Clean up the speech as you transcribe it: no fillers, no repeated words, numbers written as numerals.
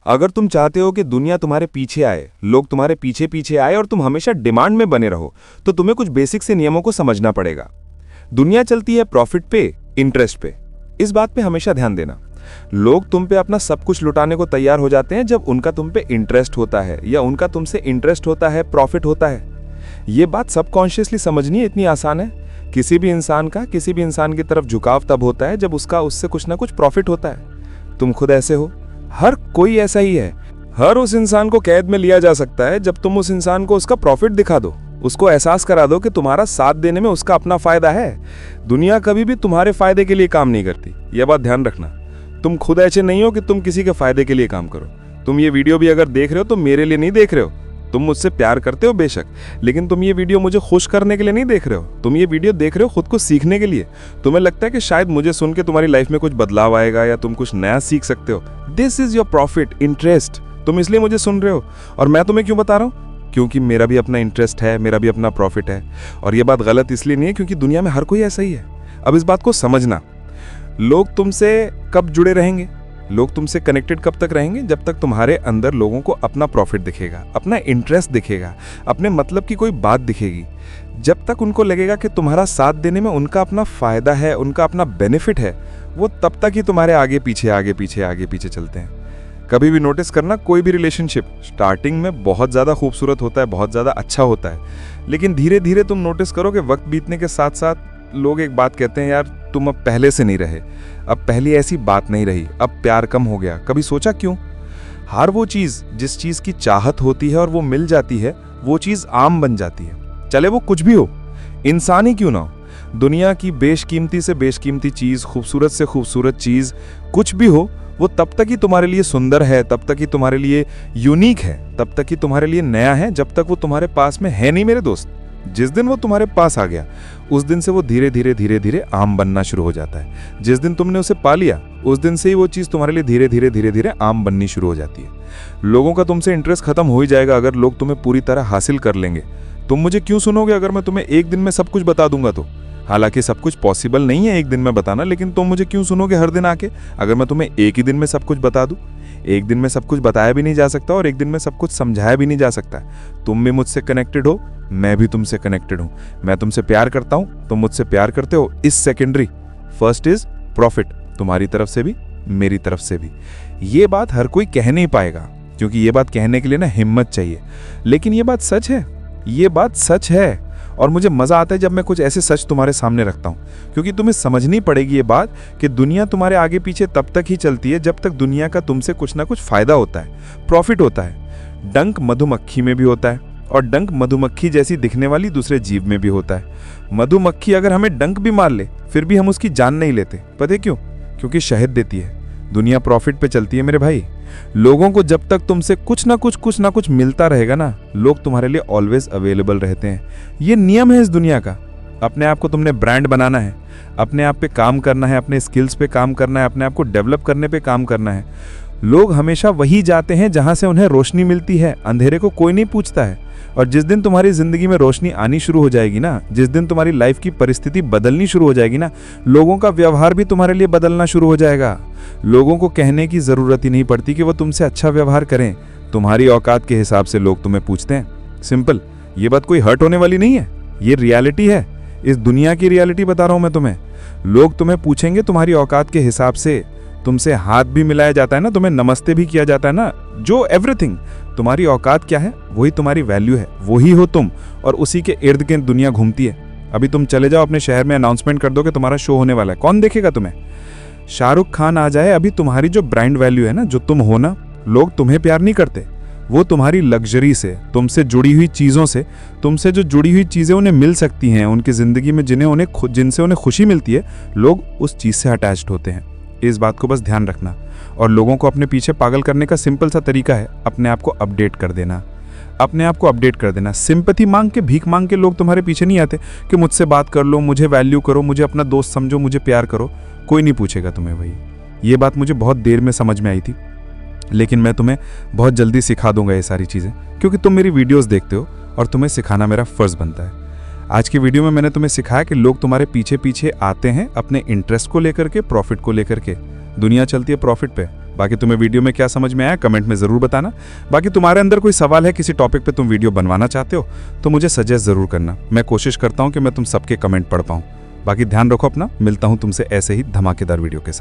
अगर तुम चाहते हो कि दुनिया तुम्हारे पीछे आए, लोग तुम्हारे पीछे पीछे आए और तुम हमेशा डिमांड में बने रहो, तो तुम्हें कुछ बेसिक से नियमों को समझना पड़ेगा। दुनिया चलती है प्रॉफिट पे, इंटरेस्ट पे। इस बात पे हमेशा ध्यान देना। लोग तुम पे अपना सब कुछ लुटाने को तैयार हो जाते हैं जब उनका तुम पे इंटरेस्ट होता है या उनका तुमसे इंटरेस्ट होता है, प्रॉफिट होता है। ये बात सबकॉन्शियसली समझनी इतनी आसान है। किसी भी इंसान की तरफ झुकाव तब होता है जब उसका उससे कुछ ना कुछ प्रॉफिट होता है। तुम खुद ऐसे हो, हर कोई ऐसा ही है। हर उस इंसान को कैद में लिया जा सकता है जब तुम उस इंसान को उसका प्रॉफिट दिखा दो, उसको एहसास करा दो कि तुम्हारा साथ देने में उसका अपना फायदा है। दुनिया कभी भी तुम्हारे फायदे के लिए काम नहीं करती, यह बात ध्यान रखना। तुम खुद ऐसे नहीं हो कि तुम किसी के फायदे के लिए काम करो। तुम ये वीडियो भी अगर देख रहे हो तो मेरे लिए नहीं देख रहे हो। तुम मुझसे प्यार करते हो बेशक, लेकिन तुम ये वीडियो मुझे खुश करने के लिए नहीं देख रहे हो। तुम ये वीडियो देख रहे हो खुद को सीखने के लिए। तुम्हें लगता है कि शायद मुझे सुन के तुम्हारी लाइफ में कुछ बदलाव आएगा या तुम कुछ नया सीख सकते हो। This is your profit, interest. तुम इसलिए मुझे सुन रहे हो। और मैं तुम्हें क्यों बता रहा हूँ? क्योंकि मेरा भी अपना इंटरेस्ट है, मेरा भी अपना प्रॉफिट है। और ये बात गलत इसलिए नहीं है क्योंकि दुनिया में हर कोई ऐसा ही है। अब इस बात को समझना, लोग तुमसे कब जुड़े रहेंगे, लोग तुमसे कनेक्टेड कब तक रहेंगे? जब तक तुम्हारे अंदर लोगों को अपना प्रॉफिट दिखेगा, अपना इंटरेस्ट दिखेगा, अपने मतलब की कोई बात दिखेगी। जब तक उनको लगेगा कि तुम्हारा साथ देने में उनका अपना फायदा है, उनका अपना बेनिफिट है, वो तब तक ही तुम्हारे आगे पीछे चलते हैं। कभी भी नोटिस करना, कोई भी रिलेशनशिप स्टार्टिंग में बहुत ज़्यादा खूबसूरत होता है, बहुत ज़्यादा अच्छा होता है, लेकिन धीरे धीरे तुम नोटिस करो कि वक्त बीतने के साथ साथ लोग एक बात कहते हैं, यार तुम अब पहले से नहीं रहे, अब पहली ऐसी बात नहीं रही, अब प्यार कम हो गया। कभी सोचा क्यों? हर वो चीज़ जिस चीज़ की चाहत होती है और वो मिल जाती है, वो चीज़ आम बन जाती है। चले वो कुछ भी हो, इंसान ही क्यों ना हो। दुनिया की बेशकीमती से बेशकीमती चीज़, खूबसूरत से खूबसूरत चीज़, कुछ भी हो, वो तब तक ही तुम्हारे लिए सुंदर है, तब तक ही तुम्हारे लिए यूनिक है, तब तक ही तुम्हारे लिए नया है, जब तक वो तुम्हारे पास में है नहीं मेरे दोस्त। जिस दिन वो तुम्हारे पास आ गया, उस दिन से वो धीरे धीरे आम बनना शुरू हो जाता है। जिस दिन तुमने उसे पा लिया, उस दिन से ही वो चीज़ तुम्हारे लिए धीरे धीरे आम बननी शुरू हो जाती है। लोगों का तुमसे इंटरेस्ट खत्म हो ही जाएगा अगर लोग तुम्हें पूरी तरह हासिल कर लेंगे। तुम मुझे क्यों सुनोगे अगर मैं तुम्हें एक दिन में सब कुछ बता दूंगा तो? हालांकि सब कुछ पॉसिबल नहीं है एक दिन में बताना, लेकिन तुम मुझे क्यों सुनोगे हर दिन आके अगर मैं तुम्हें एक ही दिन में सब कुछ बता दूं? एक दिन में सब कुछ बताया भी नहीं जा सकता और एक दिन में सब कुछ समझाया भी नहीं जा सकता। तुम भी मुझसे कनेक्टेड हो, मैं भी तुमसे कनेक्टेड हूं। मैं तुमसे प्यार करता हूं, तुम मुझसे प्यार करते हो। इस सेकेंडरी, फर्स्ट इज प्रॉफिट, तुम्हारी तरफ से भी मेरी तरफ से भी। ये बात हर कोई कह नहीं पाएगा क्योंकि ये बात कहने के लिए ना हिम्मत चाहिए, लेकिन ये बात सच है, ये बात सच है। और मुझे मजा आता है जब मैं कुछ ऐसे सच तुम्हारे सामने रखता हूं, क्योंकि तुम्हें समझनी पड़ेगी ये बात कि दुनिया तुम्हारे आगे पीछे तब तक ही चलती है जब तक दुनिया का तुमसे कुछ ना कुछ फायदा होता है, प्रॉफिट होता है। डंक मधुमक्खी में भी होता है और डंक मधुमक्खी जैसी दिखने वाली दूसरे जीव में भी होता है। मधुमक्खी अगर हमें डंक भी मार ले फिर भी हम उसकी जान नहीं लेते। पता है क्यों? क्योंकि शहद देती है। दुनिया प्रॉफिट पे चलती है मेरे भाई। लोगों को जब तक तुमसे कुछ ना कुछ मिलता रहेगा ना, लोग तुम्हारे लिए ऑलवेज अवेलेबल रहते हैं। ये नियम है इस दुनिया का। अपने आप को तुमने ब्रांड बनाना है, अपने आप पे काम करना है, अपने स्किल्स पे काम करना है, अपने आप को डेवलप करने पे काम करना है। लोग हमेशा वही जाते हैं जहां से उन्हें रोशनी मिलती है। अंधेरे को कोई नहीं पूछता है। और जिस दिन तुम्हारी जिंदगी में रोशनी आनी शुरू हो जाएगी ना, जिस दिन तुम्हारी लाइफ की परिस्थिति बदलनी शुरू हो जाएगी ना, लोगों का व्यवहार भी तुम्हारे लिए बदलना शुरू हो जाएगा। लोगों को कहने की जरूरत ही नहीं पड़ती कि वो तुमसे अच्छा व्यवहार करें। तुम्हारी औकात के हिसाब से लोग तुम्हें पूछते हैं। सिंपल। ये बात कोई हर्ट होने वाली नहीं है, ये रियलिटी है। इस दुनिया की रियलिटी बता रहा हूं मैं तुम्हें। लोग तुम्हें पूछेंगे तुम्हारी औकात के हिसाब से। तुमसे हाथ भी मिलाया जाता है ना, तुम्हें नमस्ते भी किया जाता है ना, जो एवरीथिंग। तुम्हारी औकात क्या है, वही तुम्हारी वैल्यू है, वही हो तुम। और उसी के इर्द गिर्द दुनिया घूमती है। अभी तुम चले जाओ अपने शहर में, अनाउंसमेंट कर दो कि तुम्हारा शो होने वाला है, कौन देखेगा तुम्हें? शाहरुख खान आ जाए, अभी तुम्हारी जो ब्रांड वैल्यू है ना, जो तुम हो ना, लोग तुम्हें प्यार नहीं करते। वो तुम्हारी लग्जरी से, तुमसे जुड़ी हुई चीज़ों से, तुमसे जो जुड़ी हुई चीज़ें उन्हें मिल सकती हैं उनकी ज़िंदगी में, जिनसे उन्हें खुशी मिलती है, लोग उस चीज़ से अटैच्ड होते हैं। इस बात को बस ध्यान रखना। और लोगों को अपने पीछे पागल करने का सिंपल सा तरीका है अपने आप को अपडेट कर देना। अपने आप को अपडेट कर देना। सिंपैथी मांग के, भीख मांग के लोग तुम्हारे पीछे नहीं आते कि मुझसे बात कर लो, मुझे वैल्यू करो, मुझे अपना दोस्त समझो, मुझे प्यार करो। कोई नहीं पूछेगा तुम्हें भाई। ये बात मुझे बहुत देर में समझ में आई थी, लेकिन मैं तुम्हें बहुत जल्दी सिखा दूंगा ये सारी चीज़ें, क्योंकि तुम मेरी वीडियोस देखते हो और तुम्हें सिखाना मेरा फ़र्ज़ बनता है। आज की वीडियो में मैंने तुम्हें सिखाया कि लोग तुम्हारे पीछे पीछे आते हैं अपने इंटरेस्ट को लेकर के, प्रॉफिट को लेकर के। दुनिया चलती है प्रॉफिट पे, बाकी तुम्हें वीडियो में क्या समझ में आया कमेंट में ज़रूर बताना। बाकी तुम्हारे अंदर कोई सवाल है, किसी टॉपिक पे तुम वीडियो बनवाना चाहते हो तो मुझे सजेस्ट ज़रूर करना। मैं कोशिश करता हूँ कि मैं तुम सबके कमेंट पढ़ पाऊँ। बाकी ध्यान रखो अपना, मिलता हूँ तुमसे ऐसे ही धमाकेदार वीडियो के साथ।